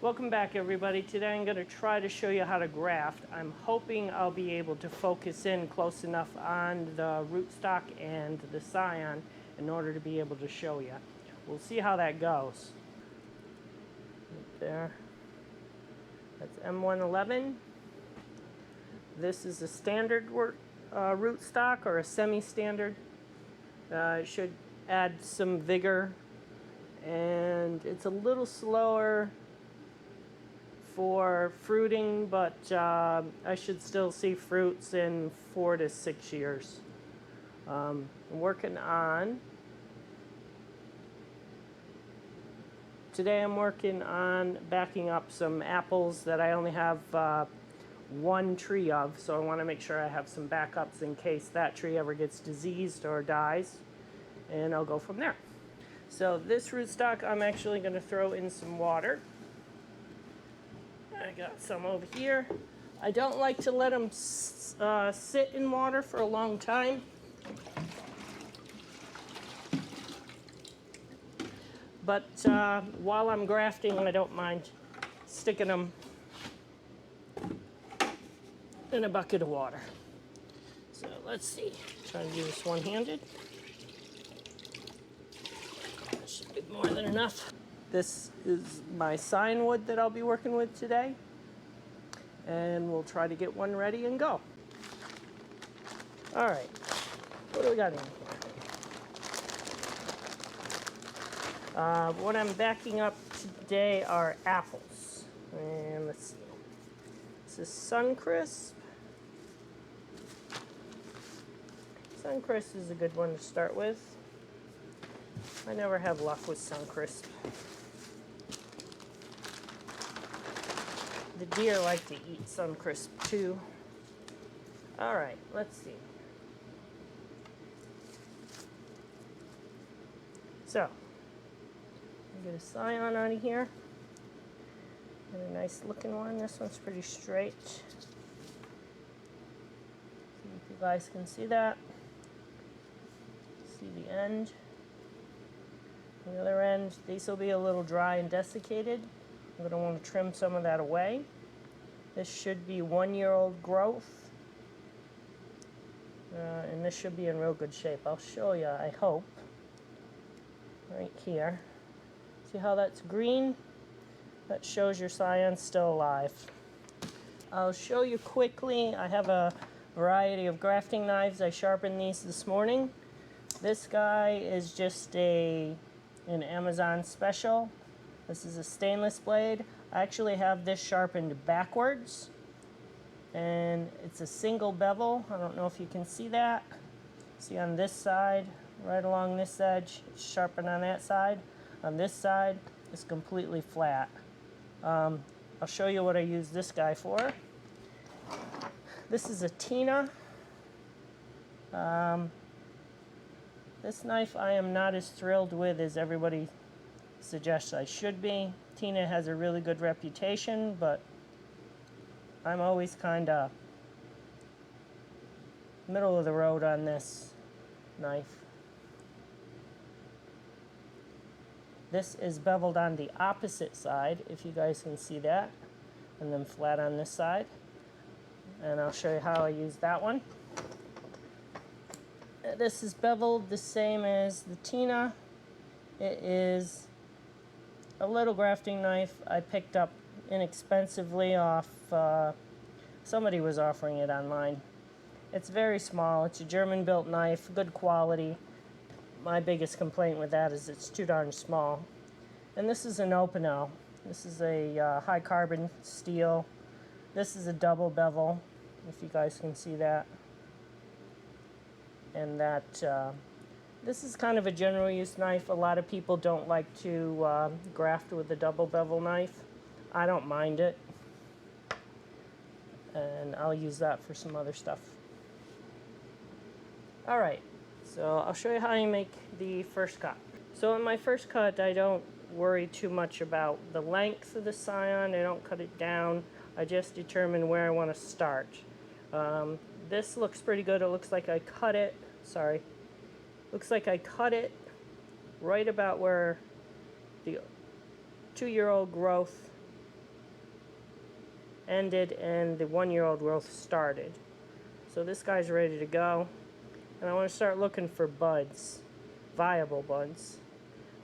Welcome back, everybody. Today I'm going to try to show you how to graft. I'm hoping I'll be able to focus in close enough on the rootstock and the scion in order to be able to show you. We'll see how that goes. Right there. That's M111. This is a standard rootstock or a semi-standard. It should add some vigor, and it's a little slower for fruiting, but I should still see fruits in 4 to 6 years. I'm working on backing up some apples that I only have one tree of, so I want to make sure I have some backups in case that tree ever gets diseased or dies, and I'll go from there. So this rootstock I'm actually going to throw in some water. I got some over here. I don't like to let them sit in water for a long time. But while I'm grafting, I don't mind sticking them in a bucket of water. So let's see. Try to do this one-handed. That should be more than enough. This is my sign wood that I'll be working with today, and we'll try to get one ready and go. All right, what do we got in here? What I'm backing up today are apples, and let's see. This is Suncrisp. Suncrisp is a good one to start with. I never have luck with Suncrisp. The deer like to eat Suncrisp too. All right, let's see. So, I'll get a scion out of here. And a nice looking one. This one's pretty straight. See if you guys can see that. See the end. The other end, these will be a little dry and desiccated. I'm going to want to trim some of that away. This should be 1-year-old growth. And this should be in real good shape. I'll show you, I hope. Right here. See how that's green? That shows your scion's still alive. I'll show you quickly. I have a variety of grafting knives. I sharpened these this morning. This guy is just an Amazon special. This is a stainless blade. I actually have this sharpened backwards, and it's a single bevel. I don't know if you can see that. See on this side, right along this edge, it's sharpened on that side. On this side, it's completely flat. I'll show you what I use this guy for. This is a Tina. This knife I am not as thrilled with as everybody suggests I should be. Tina has a really good reputation, but I'm always kind of middle of the road on this knife. This is beveled on the opposite side, if you guys can see that, and then flat on this side. And I'll show you how I use that one. This is beveled the same as the Tina. It is a little grafting knife I picked up inexpensively off, somebody was offering it online. It's very small. It's a German-built knife, good quality. My biggest complaint with that is it's too darn small. And this is an Opinel. This is a high carbon steel. This is a double bevel, if you guys can see that. And that this is kind of a general use knife. A lot of people don't like to graft with a double bevel knife. I don't mind it. And I'll use that for some other stuff. Alright, so I'll show you how you make the first cut. So in my first cut, I don't worry too much about the length of the scion. I don't cut it down. I just determine where I want to start. This looks pretty good. It looks like I cut it. Sorry. Looks like I cut it right about where the 2-year-old growth ended and the 1-year-old growth started. So this guy's ready to go. And I want to start looking for buds, viable buds.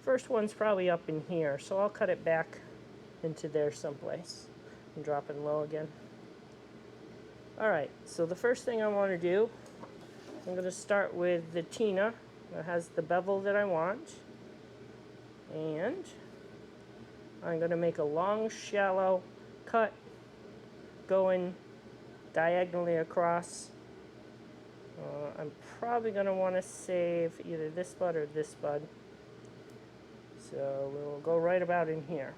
First one's probably up in here, so I'll cut it back into there someplace and drop it low again. Alright, so the first thing I want to do, I'm going to start with the Tina that has the bevel that I want. And I'm going to make a long, shallow cut going diagonally across. I'm probably going to want to save either this bud or this bud. So we'll go right about in here.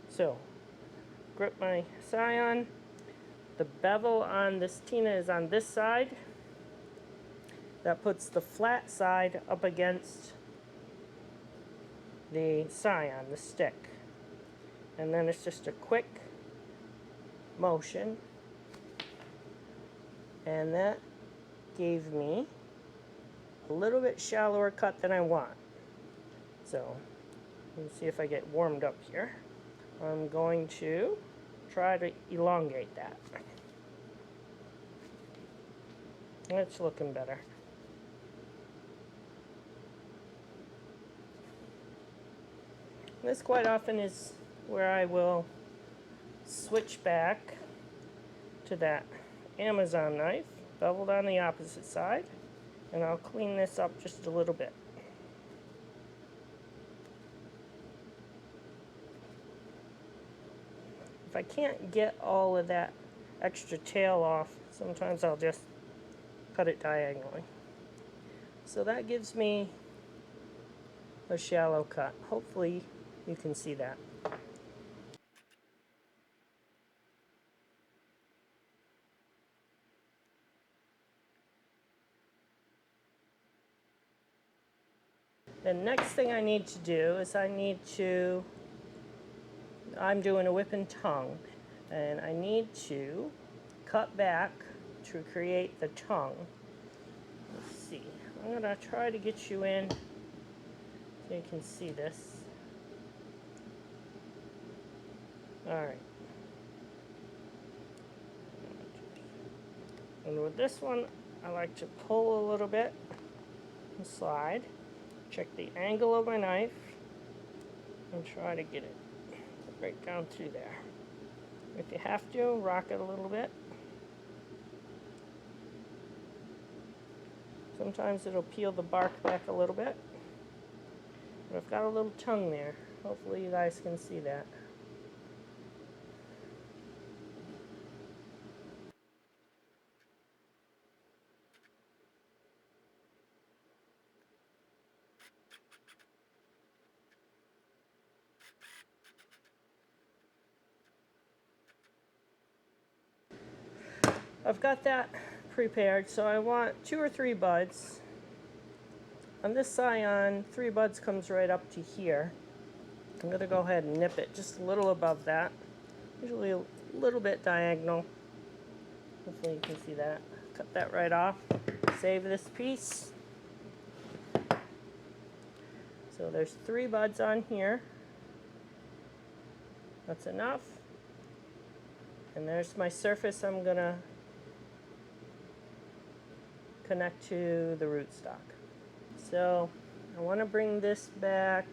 So, grip my scion. The bevel on this Tina is on this side. That puts the flat side up against the scion, the stick. And then it's just a quick motion. And that gave me a little bit shallower cut than I want. So, let's see if I get warmed up here. I'm going to try to elongate that. It's looking better. This quite often is where I will switch back to that Amazon knife, beveled on the opposite side, and I'll clean this up just a little bit. If I can't get all of that extra tail off, sometimes I'll just cut it diagonally. So that gives me a shallow cut. Hopefully you can see that. The next thing I need to do is I'm doing a whip and tongue, and I need to cut back to create the tongue. Let's see. I'm going to try to get you in so you can see this. Alright. And with this one, I like to pull a little bit and slide. Check the angle of my knife and try to get it right down through there. If you have to, rock it a little bit. Sometimes it'll peel the bark back a little bit. But I've got a little tongue there. Hopefully you guys can see that. I've got that prepared, so I want 2 or 3 buds. On this scion, 3 buds comes right up to here. I'm going to go ahead and nip it just a little above that. Usually a little bit diagonal. Hopefully you can see that. Cut that right off. Save this piece. So there's 3 buds on here. That's enough. And there's my surface I'm going to connect to the rootstock. So I want to bring this back,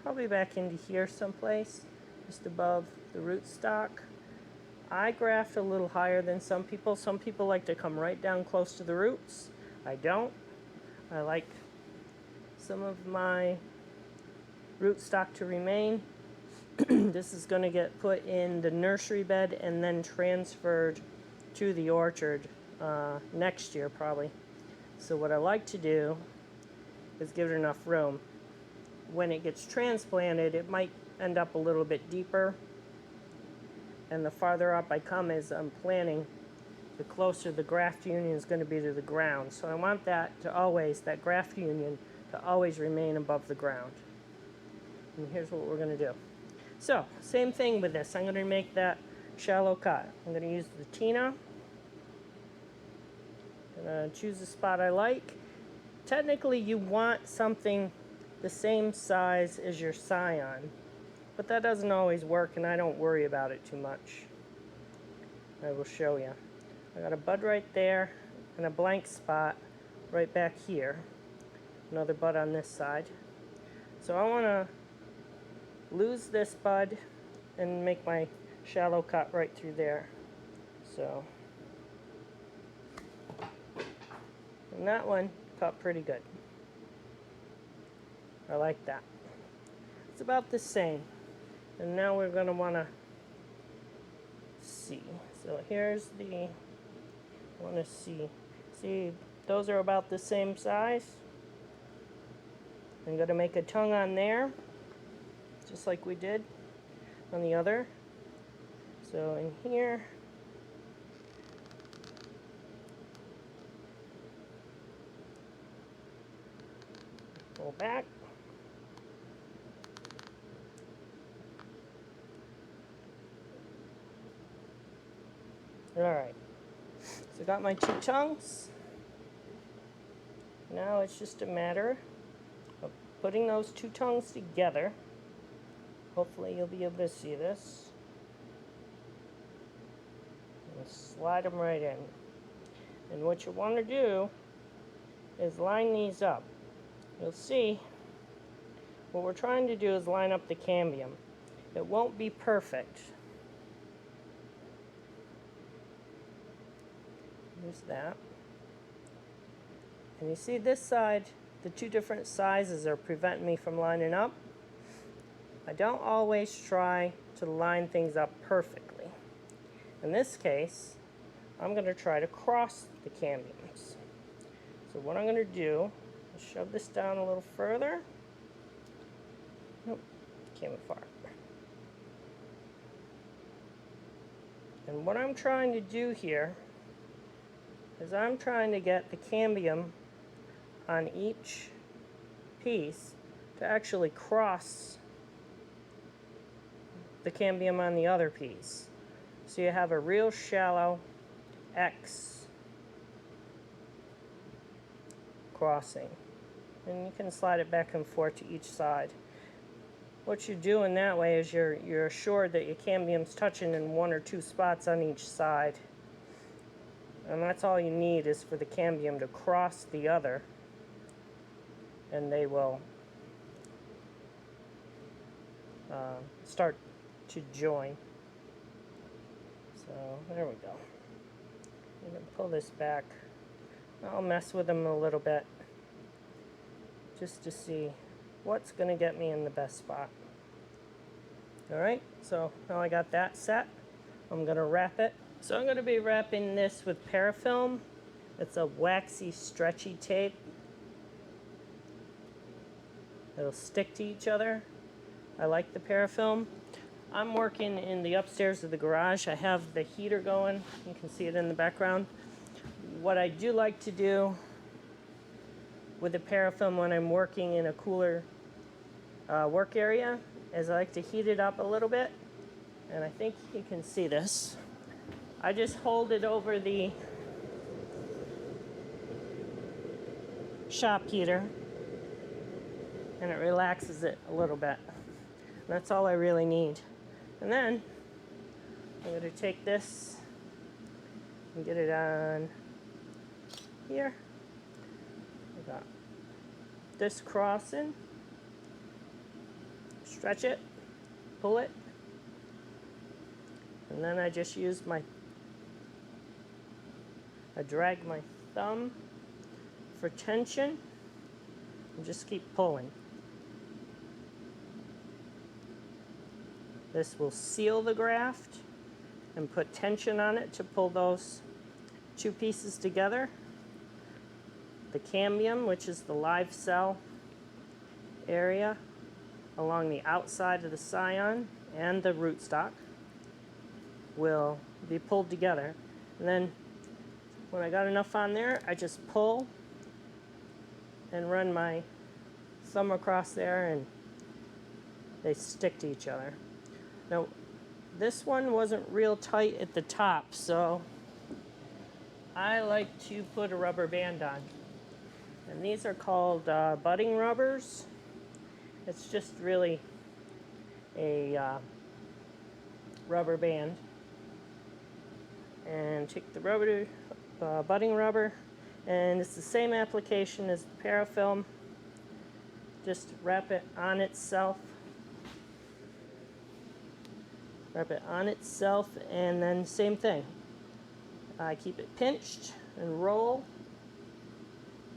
probably back into here someplace, just above the rootstock. I graft a little higher than some people. Some people like to come right down close to the roots. I don't. I like some of my rootstock to remain. This is going to get put in the nursery bed and then transferred to the orchard next year probably. So what I like to do is give it enough room. When it gets transplanted, it might end up a little bit deeper. And the farther up I come as I'm planting, the closer the graft union is going to be to the ground. So I want that graft union to always remain above the ground. And here's what we're going to do. So, same thing with this. I'm going to make that shallow cut. I'm going to use the Tina. I'm going to choose a spot I like. Technically, you want something the same size as your scion, but that doesn't always work, and I don't worry about it too much. I will show you. I got a bud right there and a blank spot right back here. Another bud on this side. So I want to lose this bud and make my shallow cut right through there. So, and that one cut pretty good. I like that. It's about the same. And now we're going to want to see. So here's the, I want to see. See, those are about the same size. I'm going to make a tongue on there, just like we did on the other. So in here, pull back. Alright, so I got my two tongues. Now it's just a matter of putting those two tongues together. Hopefully you'll be able to see this. And slide them right in. And what you want to do is line these up. You'll see what we're trying to do is line up the cambium. It won't be perfect. There's that. And you see this side, the two different sizes are preventing me from lining up. I don't always try to line things up perfectly. In this case, I'm going to try to cross the cambiums. So what I'm going to do is shove this down a little further. Nope, came apart. And what I'm trying to do here is I'm trying to get the cambium on each piece to actually cross the cambium on the other piece. So you have a real shallow X crossing. And you can slide it back and forth to each side. What you do in that way is you're assured that your cambium's touching in one or two spots on each side. And that's all you need is for the cambium to cross the other, and they will start to join. So there we go. I'm going to pull this back. I'll mess with them a little bit just to see what's going to get me in the best spot. Alright, so now I got that set. I'm going to wrap it. So I'm going to be wrapping this with parafilm. It's a waxy, stretchy tape. It'll stick to each other. I like the parafilm. I'm working in the upstairs of the garage. I have the heater going. You can see it in the background. What I do like to do with the parafilm when I'm working in a cooler work area is I like to heat it up a little bit. And I think you can see this. I just hold it over the shop heater and it relaxes it a little bit. And that's all I really need. And then I'm going to take this and get it on here. I got this crossing, stretch it, pull it, and then I just use I drag my thumb for tension and just keep pulling. This will seal the graft and put tension on it to pull those two pieces together. The cambium, which is the live cell area along the outside of the scion, and the rootstock will be pulled together. And then when I got enough on there, I just pull and run my thumb across there and they stick to each other. Now, this one wasn't real tight at the top, so I like to put a rubber band on. And these are called budding rubbers. It's just really a rubber band. and take the rubber, budding rubber, and it's the same application as the parafilm. Just wrap it on itself. Wrap it on itself, and then same thing. I keep it pinched and roll.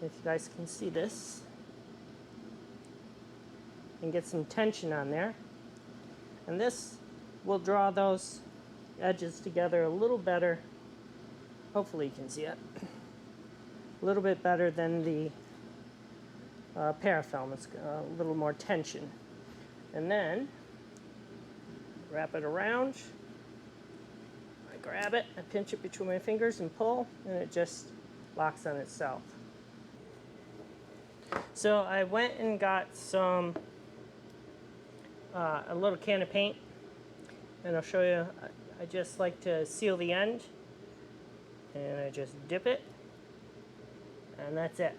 If you guys can see this, and get some tension on there. And this will draw those edges together a little better. Hopefully you can see it. A little bit better than the parafilm. It's a little more tension. And then wrap it around. I grab it, I pinch it between my fingers and pull, and it just locks on itself. So I went and got some, a little can of paint, and I'll show you. I just like to seal the end, and I just dip it, and that's it.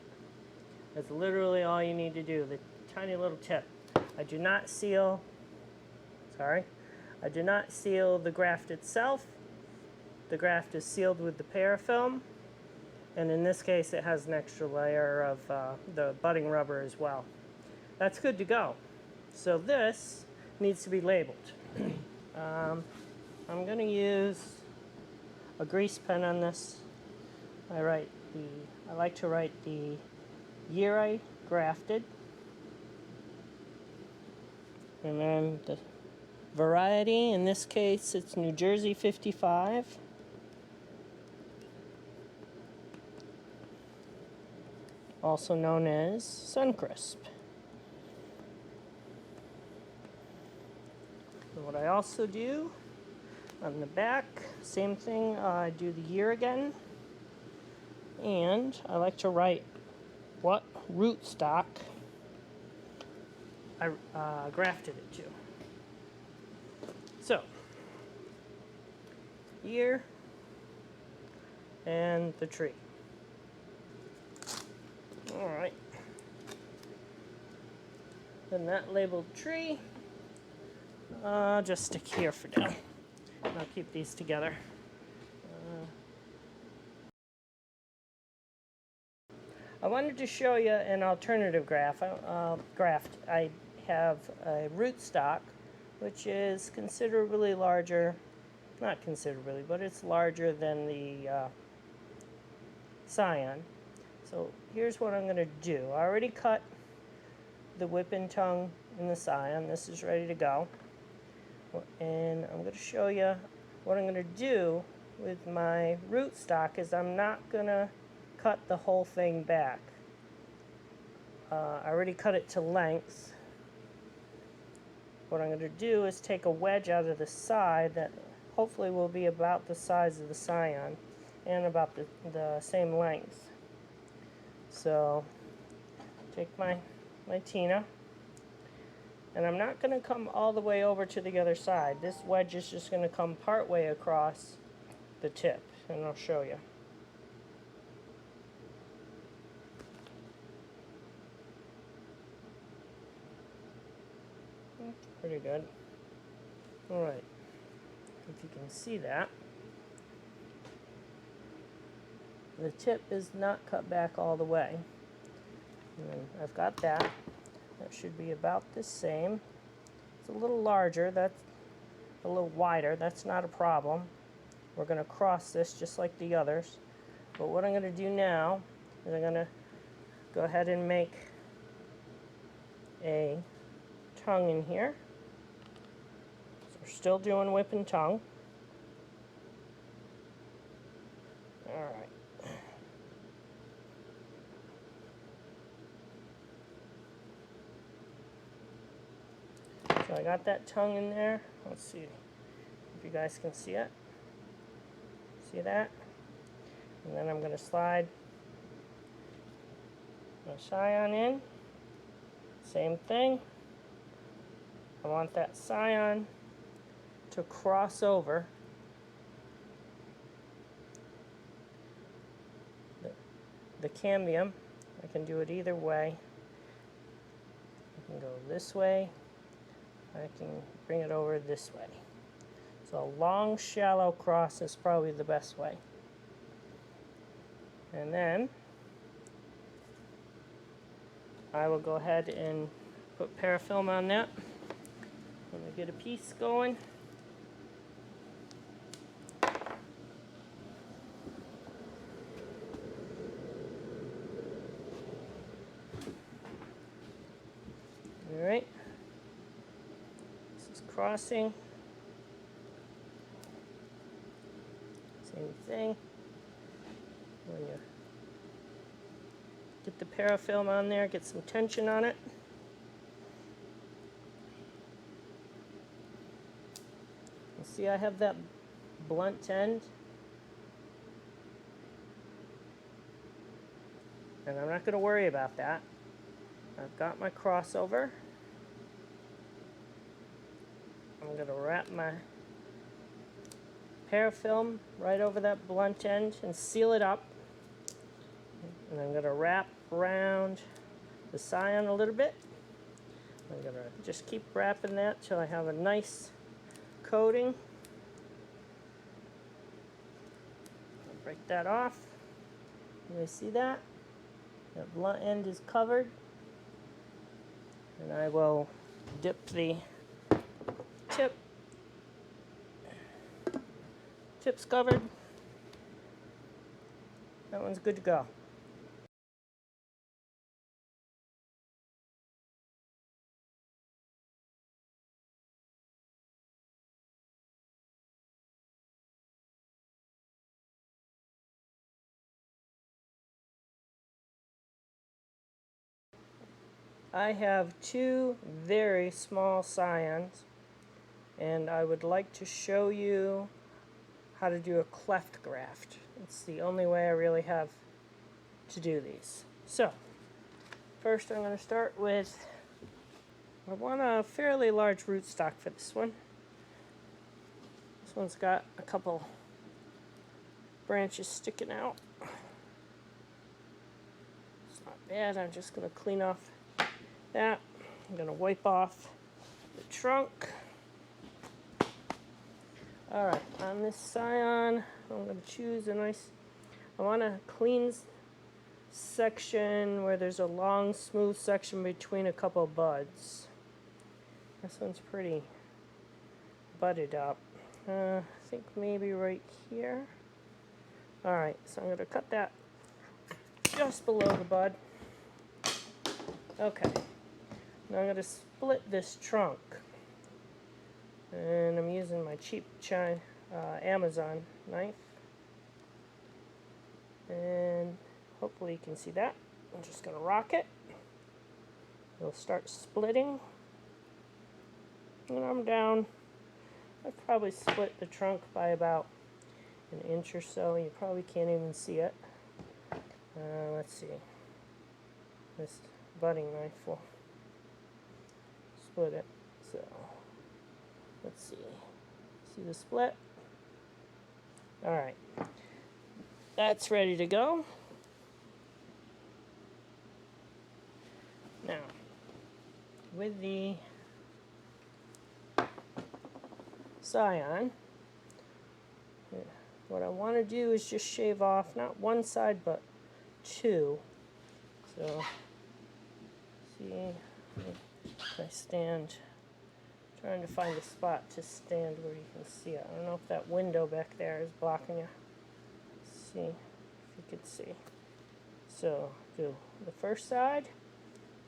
That's literally all you need to do, the tiny little tip. I do not seal the graft itself. The graft is sealed with the parafilm, and in this case it has an extra layer of the budding rubber as well. That's good to go. So this needs to be labeled. I'm going to use a grease pen on this. I like to write the year I grafted, and then the variety. In this case, it's New Jersey 55. Also known as Suncrisp. And what I also do on the back, same thing, I do the year again, and I like to write what rootstock I grafted it to. So, year and the tree. Alright. Then that labeled tree, I'll just stick here for now. And I'll keep these together. I wanted to show you an alternative graft. I have a rootstock, which is considerably larger, not considerably, but it's larger than the scion. So here's what I'm going to do. I already cut the whip and tongue in the scion. This is ready to go. And I'm going to show you what I'm going to do with my rootstock. Is I'm not going to cut the whole thing back. I already cut it to length. What I'm going to do is take a wedge out of the side that hopefully will be about the size of the scion and about the same length. So take my Tina, and I'm not going to come all the way over to the other side. This wedge is just going to come part way across the tip, and I'll show you. Pretty good. Alright, if you can see that, the tip is not cut back all the way. And I've got that. That should be about the same. It's a little larger, that's a little wider, that's not a problem. We're going to cross this just like the others. But what I'm going to do now is I'm going to go ahead and make a tongue in here. So we're still doing whip and tongue. Alright. So I got that tongue in there. Let's see if you guys can see it. See that? And then I'm going to slide my scion in. Same thing. I want that scion to cross over the cambium. I can do it either way. I can go this way. I can bring it over this way. So a long, shallow cross is probably the best way. And then I will go ahead and put parafilm on that. I'm going to get a piece going. Alright, this is crossing. Same thing. When you get the parafilm on there, get some tension on it. You see I have that blunt end. And I'm not going to worry about that. I've got my crossover. I'm going to wrap my parafilm right over that blunt end and seal it up. And I'm going to wrap around the scion a little bit. I'm going to just keep wrapping that till I have a nice coating. I'll break that off. You see that? That blunt end is covered. And I will dip the tip's covered. That one's good to go. I have two very small scions, and I would like to show you how to do a cleft graft. It's the only way I really have to do these. So, first I'm going to start with, I want a fairly large rootstock for this one. This one's got a couple branches sticking out. It's not bad. I'm just going to clean off that. I'm going to wipe off the trunk. Alright, on this scion, I'm going to choose a nice, I want a clean section where there's a long, smooth section between a couple buds. This one's pretty budded up. I think maybe right here. Alright, so I'm going to cut that just below the bud. Okay. Now I'm going to split this trunk, and I'm using my cheap Amazon knife, and hopefully you can see that. I'm just going to rock it. It'll start splitting, and I'm down. I've probably split the trunk by about an inch or so. You probably can't even see it. Let's see. This budding knife will split it. So let's see. See the split? Alright. That's ready to go. Now, with the scion, what I want to do is just shave off not one side but two. So, see, if I stand, trying to find a spot to stand where you can see it. I don't know if that window back there is blocking you. See if you could see. So, do the first side.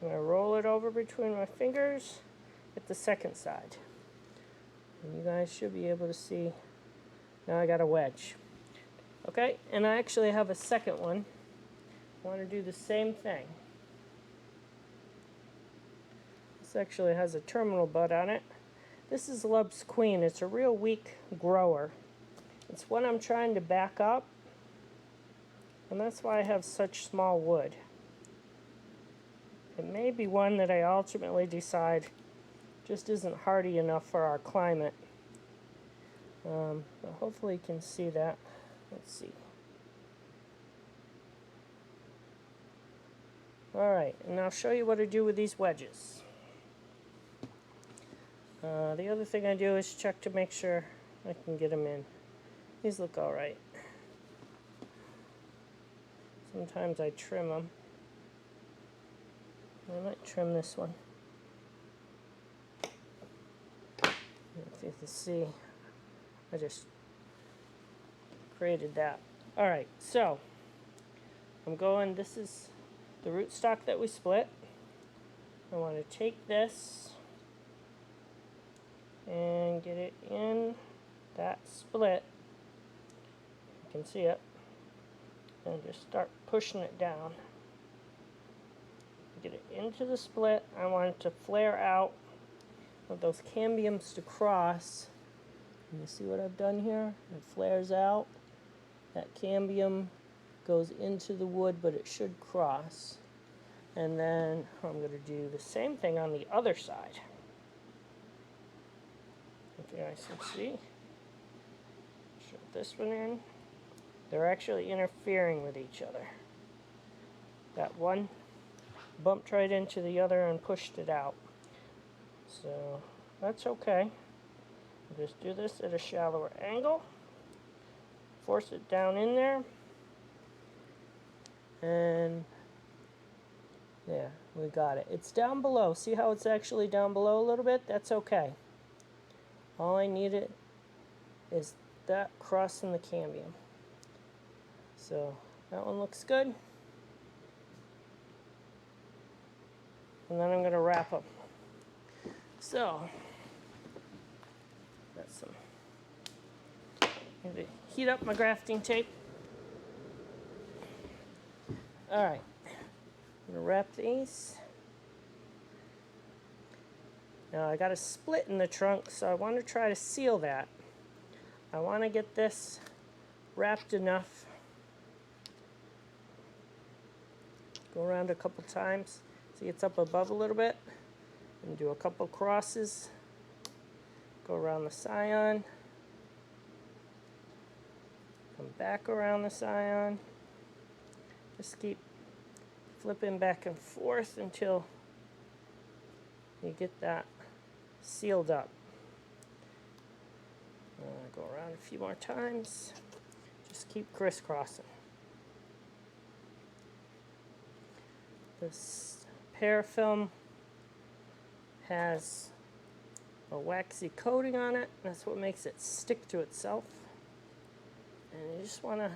I'm going to roll it over between my fingers. Hit the second side. And you guys should be able to see. Now I got a wedge. Okay, and I actually have a second one. I want to do the same thing. This actually has a terminal bud on it. This is Love's Queen. It's a real weak grower. It's one I'm trying to back up, and that's why I have such small wood. It may be one that I ultimately decide just isn't hardy enough for our climate. But hopefully you can see that. Let's see. Alright, and I'll show you what I do with these wedges. The other thing I do is check to make sure I can get them in. These look all right. Sometimes I trim them. I might trim this one. If you can see, I just created that. All right, so I'm going, this is the rootstock that we split. I want to take this and get it in that split. You can see it. And just start pushing it down. Get it into the split. I want it to flare out with those cambiums to cross. And you see what I've done here? It flares out. That cambium goes into the wood, but it should cross. And then I'm going to do the same thing on the other side. If you guys can see. Shove this one in. They're actually interfering with each other. That one bumped right into the other and pushed it out. So that's okay. Just do this at a shallower angle. Force it down in there. And yeah, we got it. It's down below. See how it's actually down below a little bit? That's okay. All I needed is that crossing the cambium. So that one looks good. And then I'm going to wrap them. So, got some, maybe heat up my grafting tape. Alright, I'm going to wrap these. Now I got a split in the trunk, so I want to try to seal that. I want to get this wrapped enough. Go around a couple times. See, it's up above a little bit. And do a couple crosses. Go around the scion. Come back around the scion. Just keep flipping back and forth until you get that sealed up. Go around a few more times. Just keep crisscrossing. This parafilm has a waxy coating on it. That's what makes it stick to itself. And you just want to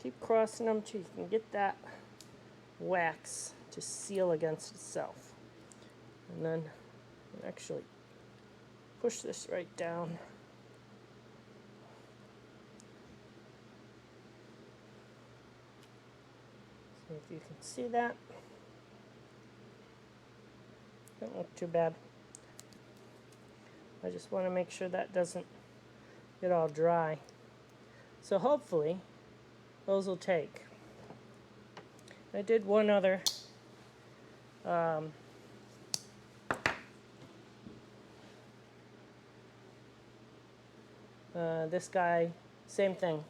keep crossing them till you can get that wax to seal against itself. And then actually push this right down. See if you can see that. Don't look too bad. I just want to make sure that doesn't get all dry. So hopefully those will take. I did one other this guy, same thing.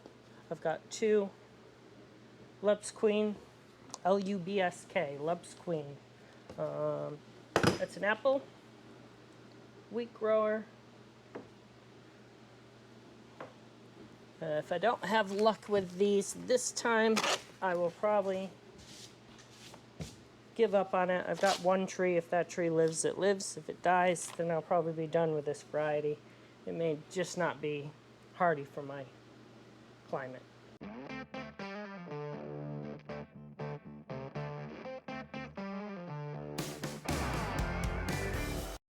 I've got two Lub's Queen, L-U-B-S-K, Lub's Queen. That's an apple, wheat grower. If I don't have luck with these this time, I will probably give up on it. I've got one tree. If that tree lives, it lives. If it dies, then I'll probably be done with this variety. It may just not be hardy for my climate.